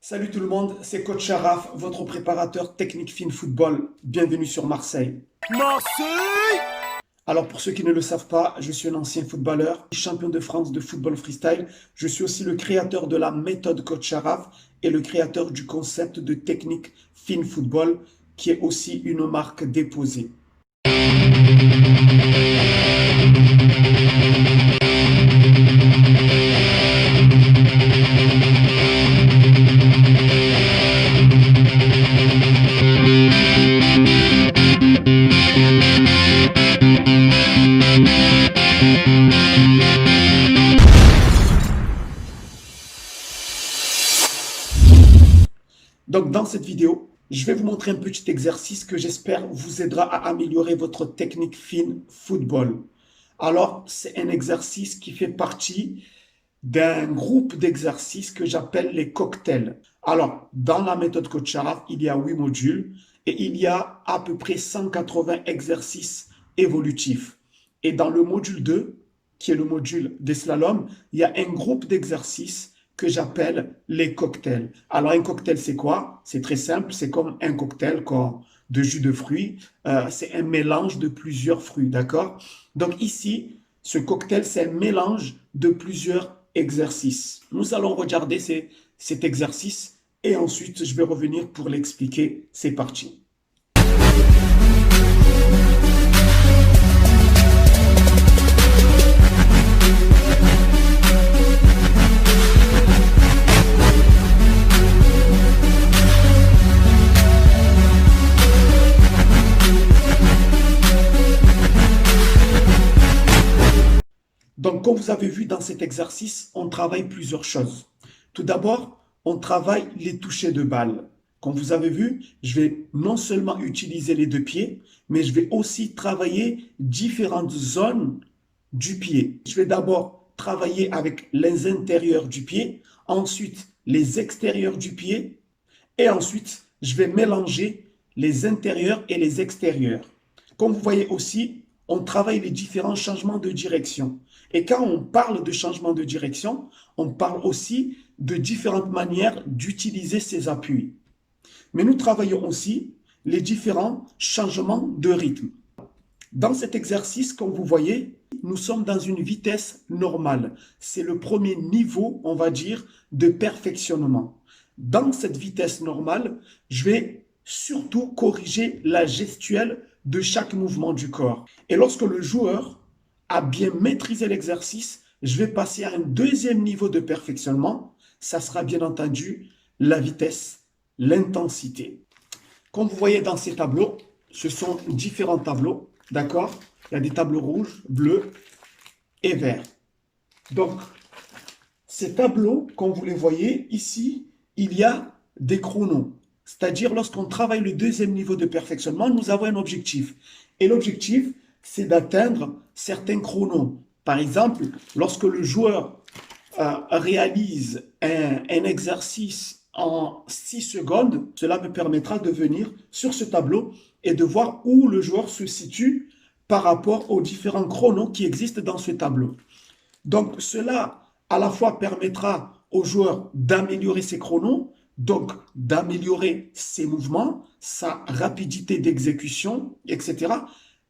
Salut tout le monde, c'est Coach Sharaf, votre préparateur technique fin football. Bienvenue sur Marseille. Marseille! Alors pour ceux qui ne le savent pas, je suis un ancien footballeur, champion de France de football freestyle. Je suis aussi le créateur de la méthode Coach Sharaf et le créateur du concept de technique fin football qui est aussi une marque déposée. Donc dans cette vidéo, je vais vous montrer un petit exercice que j'espère vous aidera à améliorer votre technique fine football. Alors, c'est un exercice qui fait partie d'un groupe d'exercices que j'appelle les cocktails. Alors, dans la méthode Coach Sharaf, il y a 8 modules et il y a à peu près 180 exercices évolutifs. Et dans le module 2, qui est le module des slaloms, il y a un groupe d'exercices que j'appelle les cocktails. Alors, un cocktail, c'est quoi? C'est très simple, c'est comme un cocktail de jus de fruits. C'est un mélange de plusieurs fruits, d'accord? Donc ici, ce cocktail, c'est un mélange de plusieurs exercices. Nous allons regarder cet exercice et ensuite, je vais revenir pour l'expliquer. C'est parti. Donc, comme vous avez vu dans cet exercice, on travaille plusieurs choses. Tout d'abord, on travaille les touchés de balle. Comme vous avez vu, je vais non seulement utiliser les deux pieds, mais je vais aussi travailler différentes zones du pied. Je vais d'abord travailler avec les intérieurs du pied, ensuite les extérieurs du pied, et ensuite, je vais mélanger les intérieurs et les extérieurs. Comme vous voyez aussi, on travaille les différents changements de direction. Et quand on parle de changement de direction, on parle aussi de différentes manières d'utiliser ces appuis. Mais nous travaillons aussi les différents changements de rythme. Dans cet exercice, comme vous voyez, nous sommes dans une vitesse normale. C'est le premier niveau, on va dire, de perfectionnement. Dans cette vitesse normale, je vais surtout corriger la gestuelle de chaque mouvement du corps. Et lorsque le joueur a bien maîtrisé l'exercice, je vais passer à un deuxième niveau de perfectionnement. Ça sera bien entendu la vitesse, l'intensité. Comme vous voyez dans ces tableaux, ce sont différents tableaux, d'accord? Il y a des tableaux rouges, bleus et verts. Donc, ces tableaux, comme vous les voyez ici, il y a des chronos. C'est-à-dire, lorsqu'on travaille le deuxième niveau de perfectionnement, nous avons un objectif. Et l'objectif, c'est d'atteindre certains chronos. Par exemple, lorsque le joueur réalise un exercice en 6 secondes, cela me permettra de venir sur ce tableau et de voir où le joueur se situe par rapport aux différents chronos qui existent dans ce tableau. Donc, cela, à la fois, permettra au joueur d'améliorer ses chronos, donc d'améliorer ses mouvements, sa rapidité d'exécution, etc.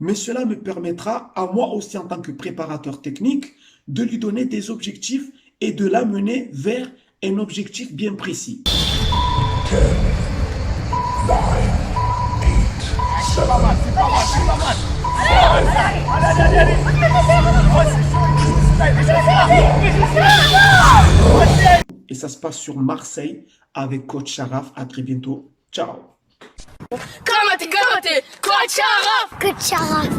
Mais cela me permettra, à moi aussi en tant que préparateur technique, de lui donner des objectifs et de l'amener vers un objectif bien précis. 10, 9, 8, 7, 6, Et ça se passe sur Marseille avec Coach Sharaf. À très bientôt. Ciao. Comment t'es, Coach Sharaf! Coach Sharaf.